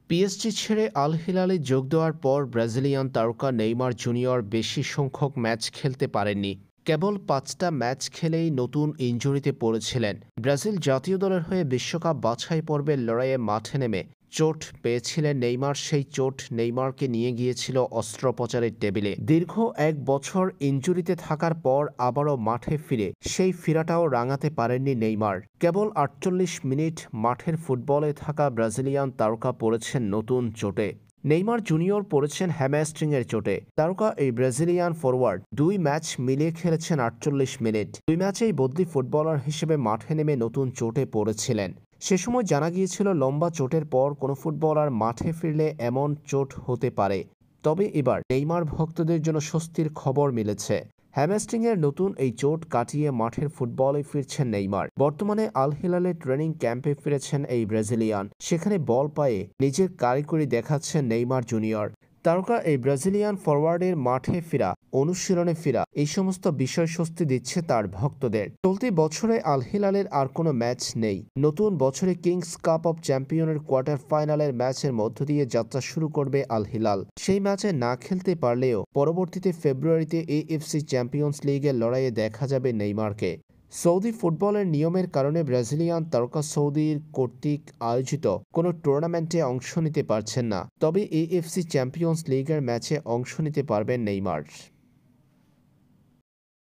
PSG ছেড়ে আল হিলালে যোগ দেওয়ার পর ব্রাজিলিয়ান তারকা নেইমার জুনিয়র বেশি সংখ্যক ম্যাচ খেলতে পারেননি। কেবল ৫টা ম্যাচ খেলেই নতুন ইনজুরিতে পড়েছিলেন। ব্রাজিল জাতীয় দলের হয়ে বিশ্বকাপ বাছাই পর্বের লড়াইয়ে মাঠে নেমে চোট পেয়েছিলেন নেইমার। সেই চোট নেইমারকে নিয়ে গিয়েছিল অস্ত্রোপচারের টেবিলে। দীর্ঘ ১ বছর ইনজুরিতে থাকার পর আবারও মাঠে ফিরে সেই ফেরাটাও রাঙাতে পারেননি নেইমার। কেবল ৪৮ মিনিট মাঠের ফুটবলে থাকা ব্রাজিলিয়ান তারকা পড়েছেন নতুন চোটে। নেইমার জুনিয়র পড়েছেন হ্যামস্ট্রিংয়ের চোটে। তারকা এই ব্রাজিলিয়ান ফরোয়ার্ড ২ ম্যাচ মিলিয়ে খেলেছেন ৪৮ মিনিট। ২ ম্যাচেই বদলি ফুটবলার হিসেবে মাঠে নেমে নতুন চোটে পড়েছিলেন। সে সময় জানা গিয়েছিল লম্বা চোটের পর কোনো ফুটবলার মাঠে ফিরলে এমন চোট হতে পারে। তবে এবার নেইমার ভক্তদের জন্য স্বস্তির খবর মিলেছে। হ্যামস্ট্রিংয়ের নতুন এই চোট কাটিয়ে মাঠের ফুটবলে ফিরছেন নেইমার। বর্তমানে আল হিলালের ট্রেনিং ক্যাম্পে ফিরেছেন এই ব্রাজিলিয়ান। সেখানে বল পায়ে নিজের কারিগরি দেখাচ্ছেন নেইমার জুনিয়র। তারকা এই ব্রাজিলিয়ান ফরওয়ার্ডের মাঠে ফেরা, অনুশীলনে ফেরা এই সমস্ত বিষয় স্বস্তি দিচ্ছে তার ভক্তদের। চলতি বছরে আল হিলালের আর কোনো ম্যাচ নেই। নতুন বছরে কিংস কাপ অব চ্যাম্পিয়নের কোয়ার্টার ফাইনালের ম্যাচের মধ্য দিয়ে যাত্রা শুরু করবে আল হিলাল। সেই ম্যাচে না খেলতে পারলেও পরবর্তীতে ফেব্রুয়ারিতে এএফসি চ্যাম্পিয়ন্স লিগের লড়াইয়ে দেখা যাবে নেইমারকে। সৌদি ফুটবলের নিয়মের কারণে ব্রাজিলিয়ান তারকা সৌদির কর্তৃক আয়োজিত কোনো টুর্নামেন্টে অংশ নিতে পারছেন না। তবে এএফসি চ্যাম্পিয়ন্স লিগের ম্যাচে অংশ নিতে পারবেন নেইমার।